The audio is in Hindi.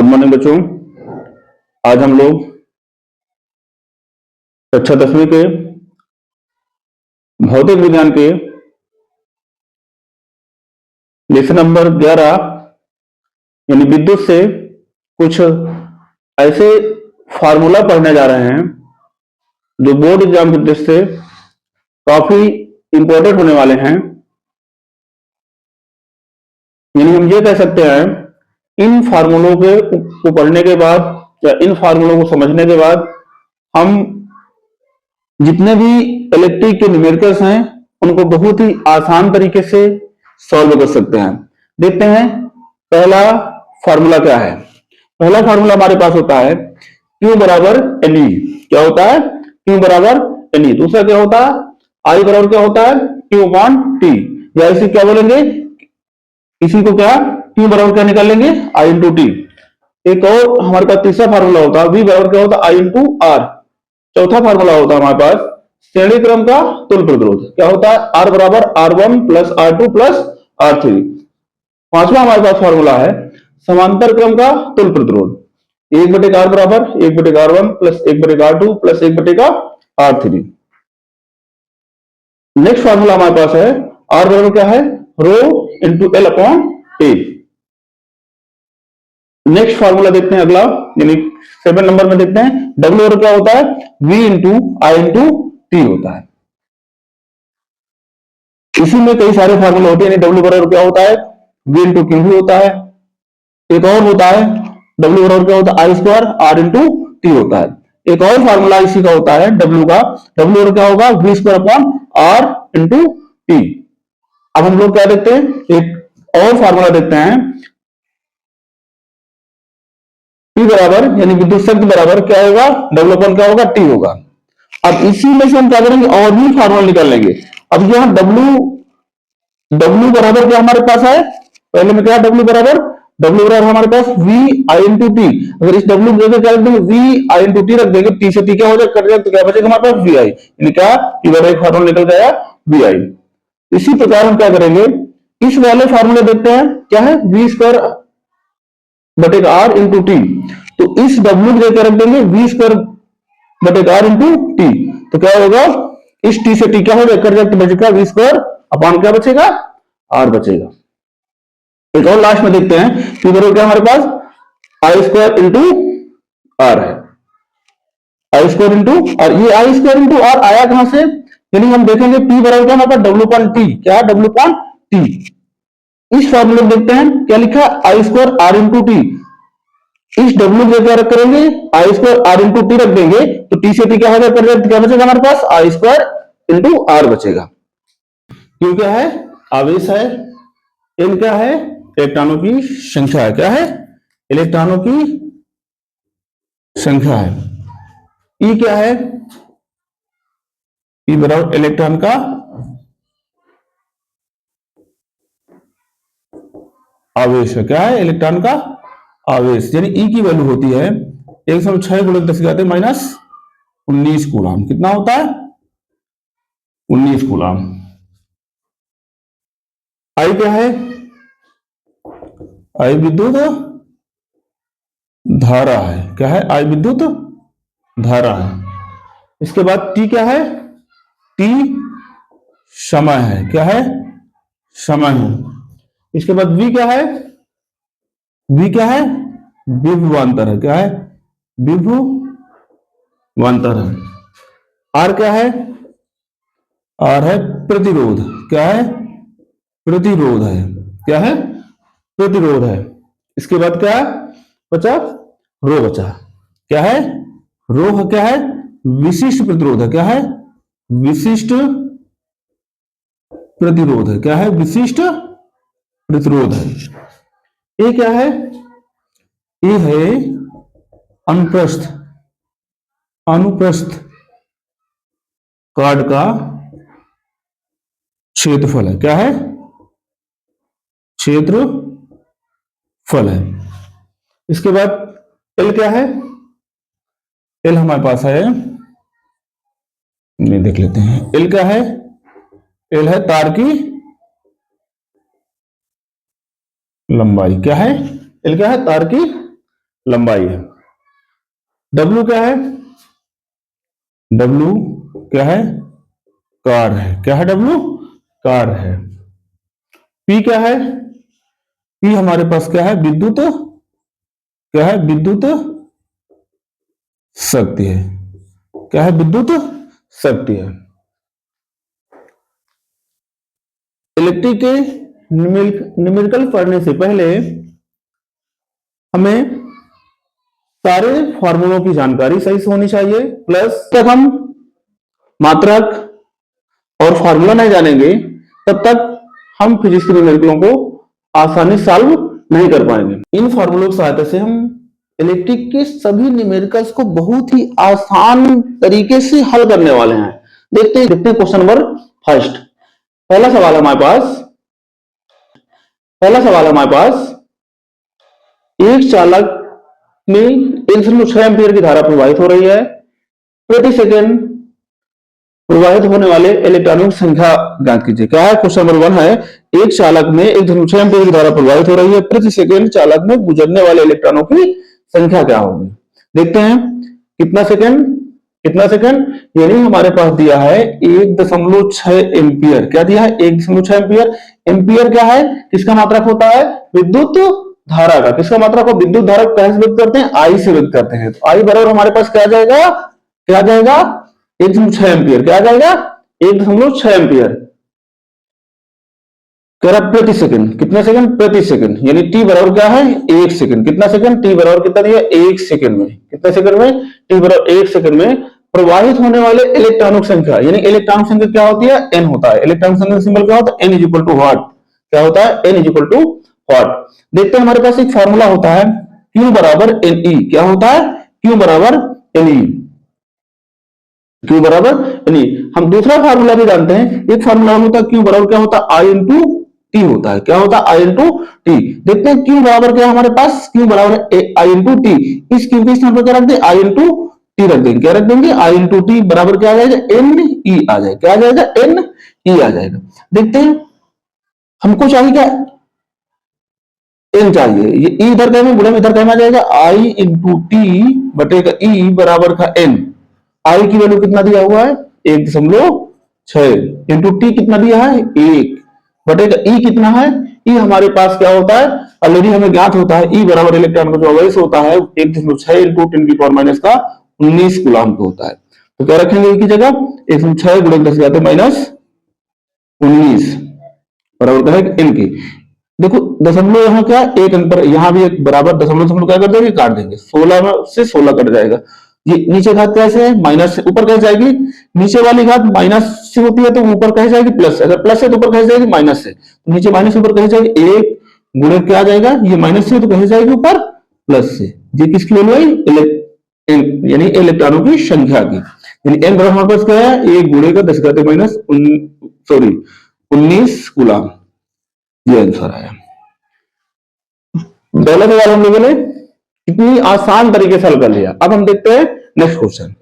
गुड मॉर्निंग बच्चों। आज हम लोग कक्षा 10वीं के भौतिक विज्ञान के लेसन नंबर 11 यानी विद्युत से कुछ ऐसे फार्मूला पढ़ने जा रहे हैं जो बोर्ड एग्जाम की दृष्टि से काफी इंपॉर्टेंट होने वाले हैं। यानी हम ये कह सकते हैं, इन फार्मूलों को पढ़ने के बाद या इन फार्मूलों को समझने के बाद हम जितने भी इलेक्ट्रिक के न्यूमेरिकल्स हैं उनको बहुत ही आसान तरीके से सॉल्व कर सकते हैं। देखते हैं पहला फार्मूला क्या है। पहला फार्मूला हमारे पास होता है Q बराबर NE। क्या होता है? Q बराबर NE। दूसरा क्या होता है? I बराबर क्या होता है? Q upon T। या इसी क्या बोलेंगे, इसी को क्या Q बराबर क्या निकाल लेंगे? I into T. एक और हमारे पास तीसरा फार्मूला होता है V बराबर क्या होता है? I into R। चौथा फार्मूला होता है हमारे पास श्रेणी क्रम का तुल्य प्रतिरोध। क्या होता है? R बराबर R1 plus R2 plus R3। पांचवा हमारे पास फार्मूला है समांतर क्रम का तुल्य प्रतिरोध। 1/R बराबर 1/R1 plus 1/R2 plus 1/R3। Next formula हमारे पास है R बराबर क्या है? Rho into L upon A। Next formula देखते हैं अगला, यानी 7 नंबर में देखते हैं W बराबर क्या होता है? V इंटू आई इंटू टी होता है। इसी में कई सारे फार्मूले होते हैं। यानी W बराबर क्या होता है? V इंटू क्यू भी होता है। एक और होता है W बराबर क्या होता है? आई स्क्वायर R इंटू टी होता है। एक और फार्मूला इसी का होता है W का। W बराबर क्या होगा? V square upon R into T. अब हम लोग क्या देखते हैं, एक और फार्मूला देखते हैं P बराबर यानी विद्युत शक्ति बराबर क्या होगा? W अपॉन क्या होगा? T होगा। अब इसी में से हम क्या करेंगे, और भी फार्मूला निकाल लेंगे। अब यहां W बराबर क्या हमारे पास है? पहले में क्या W बराबर हमारे पास V I इंटू टी। अगर इस W को क्या रख देंगे? V I इंटू टी रख देंगे, टी से टी क्या हो जाएगा? कट जाएगा, तो क्या बचेगा हमारे पास? VI। यानी क्या P बराबर एक फार्मूला निकल गया VI। इसी प्रकार हम क्या करेंगे, इस वाले फार्मूले देखते हैं क्या है? V स्क्वायर बटेगा R इंटू टी। तो इस W को रख देंगे V स्क्वायर बटेगा R इंटू टी। तो क्या होगा? इस टी से टी क्या हो जाएगा? कट जाएगा, तो बचेगा V स्क्वायर अपॉन क्या बचेगा? R बचेगा। एक और लास्ट में देखते हैं P बराबर क्या हमारे पास? आई स्क्वायर इंटू आर है। आई स्क्वायर इंटू आर। ये आई स्क्वायर इंटू आर आया कहां से? यानी हम देखेंगे P बराबर क्या हमारे पास? W upon T. क्या है? W upon T. इस फॉर्मूले में देखते हैं क्या लिखा? आई स्क्वायर आर इंटू टी। इस W को क्या रख करेंगे? आई स्क्वायर आर इंटू टी रख देंगे, तो टी से टी क्या हो जाएगा? क्या बचेगा हमारे पास? आई स्क्वायर इंटू आर बचेगा। क्यों क्या है? आवेश है। N क्या है? इलेक्ट्रॉनों की संख्या है। क्या है? इलेक्ट्रॉनों की संख्या है। E क्या है? E बराबर इलेक्ट्रॉन का आवेश है। क्या है? इलेक्ट्रॉन का आवेश। यानी E की वैल्यू होती है 106 गुणित 10 माइनस 19 कूलाम। कितना होता है? 19 कूलाम। I क्या है? I विद्युत धारा है। क्या है? I विद्युत धारा है। इसके बाद T क्या है? T समय है। क्या है? समय है। इसके बाद V क्या है? V क्या है? विभवांतर है। क्या है? विभवांतर है। R क्या है? R है प्रतिरोध। क्या है? प्रतिरोध है। क्या है? प्रतिरोध है। इसके बाद क्या बचा? रो बचा। क्या है? रो क्या है? विशिष्ट प्रतिरोध है। क्या है? विशिष्ट प्रतिरोध है। क्या है? विशिष्ट प्रतिरोध है। ये क्या है? ये है अनुप्रस्थ कार्ड का क्षेत्रफल है। क्या है? क्षेत्रफल है। इसके बाद L क्या है? L हमारे पास है, नहीं देख लेते हैं। L क्या है? L है तार की लंबाई। क्या है? L क्या है? तार की लंबाई है। W क्या है? W क्या है? कार्य है। क्या है? W कार्य है। P क्या है? P हमारे पास क्या है? विद्युत, क्या है? विद्युत शक्ति है। क्या है? विद्युत शक्ति है। इलेक्ट्रिक के न्यूमेरिकल पढ़ने से पहले हमें सारे फॉर्मूलों की जानकारी सही से होनी चाहिए। प्लस तक हम मात्रक और फॉर्मूला नहीं जानेंगे तब तक हम फिजिक्स के न्यूमेरिकलों को आसानी से सॉल्व नहीं कर पाएंगे। इन फॉर्मूलों की सहायता से हम इलेक्ट्रिक के सभी न्यूमेरिकल्स को बहुत ही आसान तरीके से हल करने वाले हैं। देखते हैं क्वेश्चन नंबर फर्स्ट। पहला सवाल हमारे पास एक चालक में 1.6 एम्पीयर की धारा प्रवाहित हो रही है। प्रति सेकंड प्रवाहित होने वाले इलेक्ट्रॉनों की संख्या ज्ञात कीजिए। क्या है? क्वेश्चन नंबर 1 है, एक चालक में 1.6 एम्पीयर की धारा प्रवाहित हो रही है, प्रति सेकंड चालक में गुजरने वाले इलेक्ट्रॉनों की संख्या क्या होगी। देखते हैं कितना सेकंड, यानी हमारे पास दिया है 1.6 एम्पीयर। क्या दिया है? 1.6 एम्पीयर। एम्पीयर क्या है? किसका मात्रक होता है? विद्युत धारा का। किसका मात्रक को विद्युत धारा कैसे व्यक्त करते हैं? आई से व्यक्त करते हैं। तो आई बराबर हमारे पास क्या जाएगा? 1.6 एम्पीयर। क्या आ जाएगा? 1.6 एम्पीयर। कह रहा प्रति सेकंड। कितना सेकंड? प्रति सेकंड। यानी टी बराबर क्या है? 1 सेकंड। कितना सेकंड? टी बराबर कितना दिया? 1 सेकंड में। कितने सेकंड में? टी बराबर 1 सेकंड में प्रवाहित होने वाले इलेक्ट्रॉनों की संख्या, यानी इलेक्ट्रॉन संख्या क्या होती है? एन होता है। इलेक्ट्रॉन संख्या सिंबल क्या होता है? N is equal to what. क्या होता है? N is equal to what. देखते हैं हमारे पास एक फॉर्मूला होता है क्यू बराबर एन ई। क्या होता है? क्यू बराबर एन ई। क्यू बराबर एन ई। हम दूसरा फार्मूला भी जानते हैं। एक फार्मूला होता है क्यू बराबर क्या होता है? आई इंटू टी होता है। क्या होता है? आई इंटू टी। देखते हैं क्यू बराबर क्या है हमारे पास? क्यू बराबर आई इंटू टी। इस क्यू के स्थान पर क्या रख दें? आई इंटू टी रख देंगे। क्या रख देंगे? आई इंटू टी बराबर क्या आ जाएगा? एन ई आ जाएगा। क्या आ जाएगा? एन ई आ जाएगा। देखते हैं हमको चाहिए क्या? एन चाहिए। ये ई इधर कहीं में, गुणा इधर कहीं में आ जाएगा। आई इंटू टी बटेगा ई बराबर का एन। आई की वैल्यू कितना दिया हुआ है? 1.6 इंटू टी कितना दिया है? 1 बटेगा ई कितना है? ई हमारे पास क्या होता है? ऑलरेडी हमें ज्ञात होता है। ई बराबर इलेक्ट्रॉन का जो आवेश होता है 1.6 इंटू 10 की पावर माइनस का 19 कूलम्ब होता है। तो क्या रखेंगे ई की जगह? 106 गुणे 10 माइनस 19 बराबर क्या है? एन की। देखो दशमलव यहाँ क्या? एक अंक पर, यहाँ भी एक बराबर दशमलव क्या कर देंगे? काट देंगे। 16 में से 16 कट जाएगा। ये नीचे घात कैसे है? माइनस से। ऊपर कैसे जाएगी? नीचे वाली घात माइनस से होती है तो ऊपर कैसे जाएगी? प्लस। अगर प्लस है तो ऊपर कैसे जाएगी? माइनस से। तो नीचे माइनस, ऊपर कैसे जाएगी? 1 गुणे क्या आ जाएगा? ये माइनस से तो कैसे जाएगी? ऊपर प्लस से। ये किसकी वैल्यू आई? यानी इलेक्ट्रॉनों की संख्या की। यानी एन बराबर हमारे पास क्या है? 1 गुणे का 10 माइनस 19 कूलम्ब। ये आंसर आया। पहला सवाल हम लोगों ने कितनी आसान तरीके से हल कर लिया। अब हम देखते हैं नेक्स्ट क्वेश्चन।